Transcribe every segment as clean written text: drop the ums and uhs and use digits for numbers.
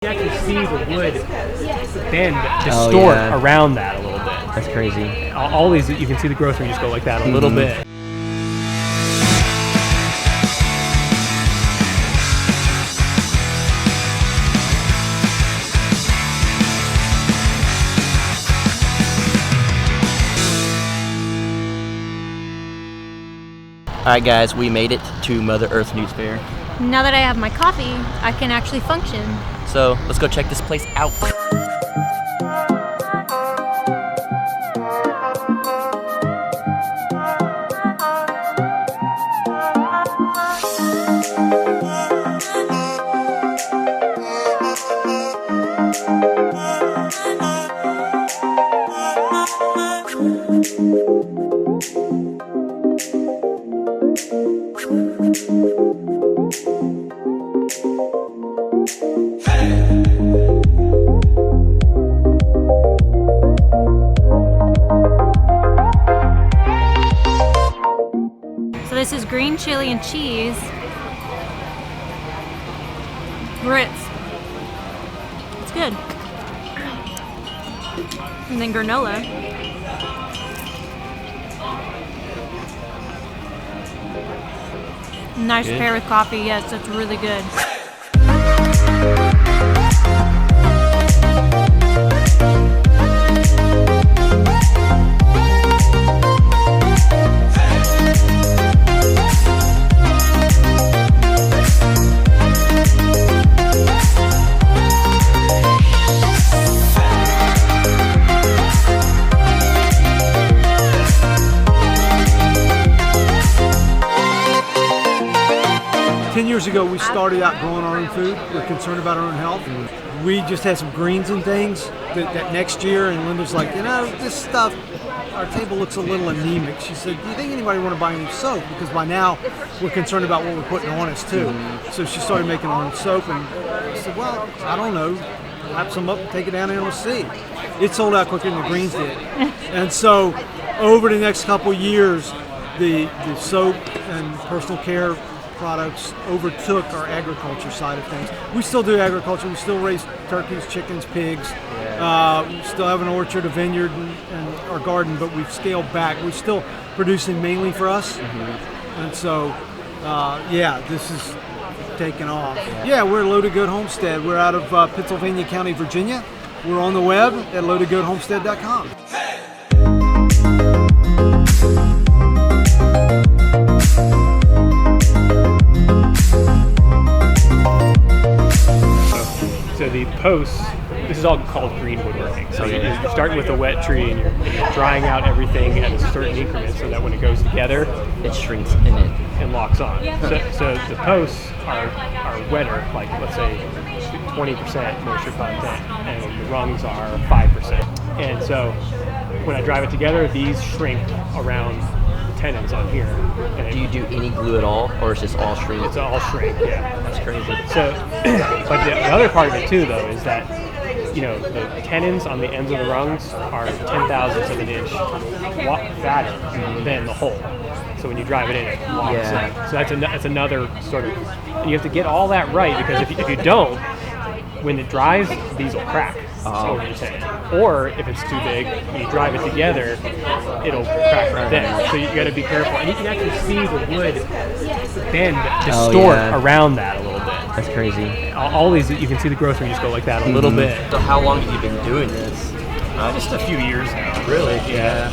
You actually see the wood bend, distort around that a little bit. That's crazy. All these, you can see the growth when you just go like that a little bit. Alright guys, we made it to Mother Earth News Fair. Now that I have my coffee, I can actually function. So let's go check this place out. So this is green chili and cheese, grits. It's good. And then granola. Nice pair with coffee. Yes, it's really good. Years ago, we started out growing our own food. We're concerned about our own health. And we just had some greens and things that next year, and Linda's like, you know, this stuff, our table looks a little anemic. She said, do you think anybody want to buy any soap? Because by now, we're concerned about what we're putting on us too. So she started making her own soap, and I said, well, I don't know, lap some up and take it down there and we'll see. It sold out quicker than the greens did. And so over the next couple years, the soap and personal care products overtook our agriculture side of things. We still do agriculture. We still raise turkeys, chickens, pigs. We still have an orchard, a vineyard, and our garden, but we've scaled back. We're still producing mainly for us. And so, yeah, this is taking off. Yeah, we're Loaded Goat Homestead. We're out of Pennsylvania County, Virginia. We're on the web at loadedgoathomestead.com. So the posts, this is all called green woodworking. So you're starting with a wet tree and you're drying out everything at a certain increment so that when it goes together, It shrinks in it. and locks on. So the posts are wetter, like let's say 20% moisture content, and the rungs are 5%. And so when I drive it together, these shrink around tenons on here. And Do you do any glue at all, or is this all shrink? it's all shrink, yeah. That's crazy. So, but the other part of it too, though, is that, you know, the tenons on the ends of the rungs are 10,000ths of an inch fatter than the hole. So when you drive it in, it locks in. So that's another sort of, and you have to get all that right, because if you don't, when it dries, these will crack over the tenon. Or if it's too big, when you drive it together, it'll crack right there. So you got to be careful, and you can actually see the wood bend, distort around that a little bit. That's crazy. All these, you can see the growth when you just go like that a little bit. So how long have you been doing this? Just a few years now. Really? Yeah.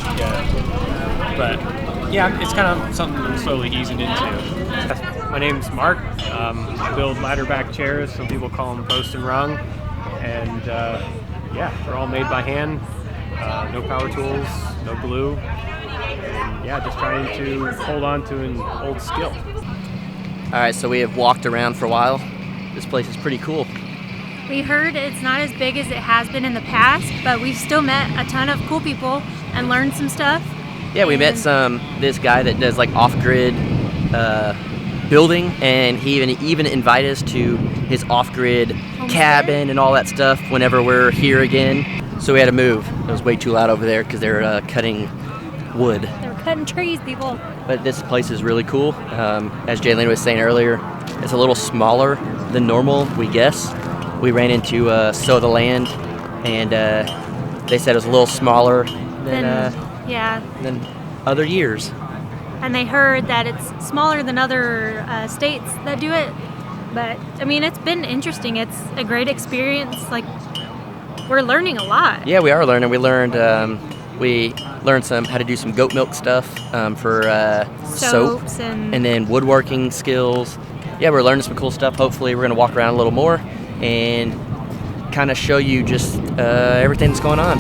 But yeah, it's kind of something I'm slowly easing into. My name's Mark. I build ladder back chairs. Some people call them post and rung. And yeah, they're all made by hand. No power tools, no glue. And yeah, just trying to hold on to an old skill. All right, so we have walked around for a while. This place is pretty cool. We heard it's not as big as it has been in the past, but we've still met a ton of cool people and learned some stuff. Yeah, we met this guy that does like off-grid building, and he even invited us to his off-grid cabin and all that stuff whenever we're here again. So we had to move. It was way too loud over there because they're cutting wood. They're cutting trees, people. But this place is really cool. As Jaylena was saying earlier, it's a little smaller than normal, we guess. we ran into Sow the Land, and they said it was a little smaller than other years. And they heard that it's smaller than other states that do it. But I mean, it's been interesting. It's a great experience. Like, we're learning a lot. Yeah, we are learning. We learned some how to do some goat milk stuff for soap, Soaps and then woodworking skills. Yeah, we're learning some cool stuff. Hopefully, we're gonna walk around a little more and kind of show you just everything that's going on.